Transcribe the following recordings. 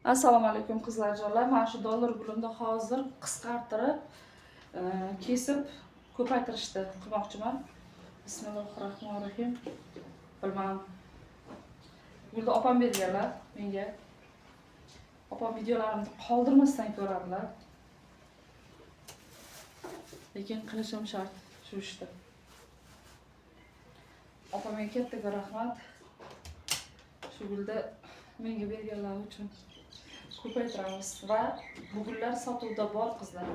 Assalomu alaykum qizlarjonlar. Mana shu dollar gulimni hozir qisqartirib, kesib ko'paytirishni qilmoqchiman. Bismillahirrohmanirrohim. Bilmam. Gulni opam berganlar menga. Opam videolarimni qoldirmasdan ko'radilar. Lekin qilishim shart shu ishda. Opamga katta rahmat. Shu gulni menga berganlar uchun ko'paytiramiz va bu gullar sotuvda bor qizlar.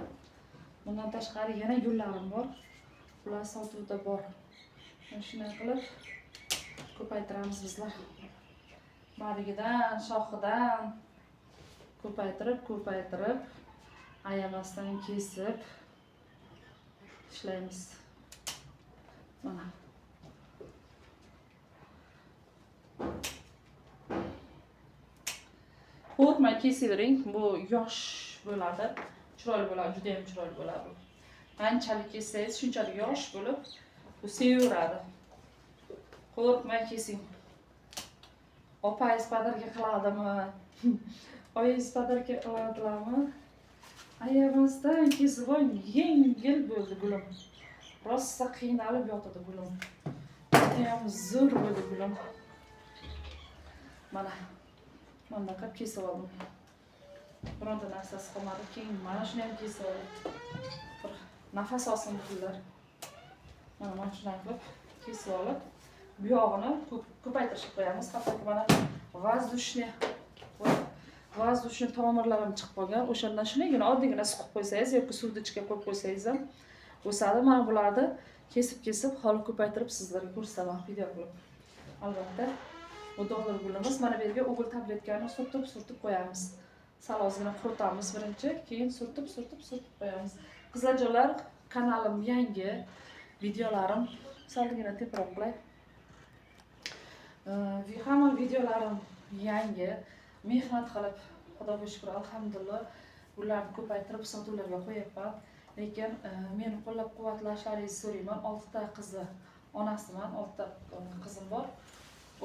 Bundan tashqari yana gullarim bor. Ular sotuvda bor. Mana shunday qilib ko'paytiramiz bizlar. Barigidan, shoxidan ko'paytirib, ayamasdan kesib ishlaymiz. Mana. Qo'rqmay kesavering, bu yosh bo'ladi, chiroyli bo'ladi, juda ham chiroyli bo'ladi. Qanchalik kessangiz, shunchalik yosh bo'lib, bu sevaveradi. Qo'rqmay kesing. Opangiz padarka qiladimi? Oyingiz padarka qiladilarmi? Ayamasdan kesib oling, yengil bo'ldi gulim. Rosa qiynalib yotadi gulim. Juda ham zo'r bo'ldi gulim. Mana qilib kesib oldim. Bironta narsasi qolmadi. Keyin mana shuni ham kesib oldim. Bir nafas olsin gullar. Mana shunday qilib kesib olib, bu yog'ini ko'paytirib qo'yamiz. Hattoki mana vazdushni tomirlarim chiqib qolgan. O'shandan shunagina oddiygina suqib qo'ysangiz yoki suvni ichiga qo'yib qo'ysangiz ham o'sadi. Mana bularni kesib holi ko'paytirib sizlarga ko'rsataman video qilib. Albatta bu dollar gulimiz. Mana bu yerga o'g'il tabletkani surtib qo'yamiz. Sal ozgina quritamiz birinchi, keyin surtib qo'yamiz. Qizlarjonlar, kanalim yangi, videolarim salgina teproq qilay. Hamma videolarim yangi. Mehnat qilib, Xudoga shukr, alhamdulillah, ularni ko'paytirib sotuvlarga qo'yapman. Lekin meni qo'llab-quvvatlashlaringizni so'rayman. 6 ta qizni onasiman, 6 ta qizim bor.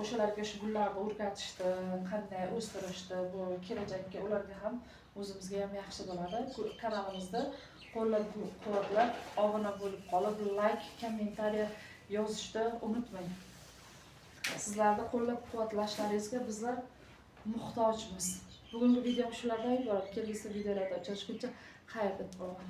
O'shalarga shu gullarni o'rgatishdi, qanday o'stirishdi, bu kelajakka ularga ham o'zimizga ham yaxshi bo'ladi. Kanalimizda qo'llab-quvvatlab, obuna bo'lib qolib, like, kommentariya yozishni unutmang. Sizlarni qo'llab-quvvatlashlaringizga bizlar muhtojmiz. Bugungi videom shulardan iborat. Kelgusi videolarda uchrashguncha xayr deb qolaman.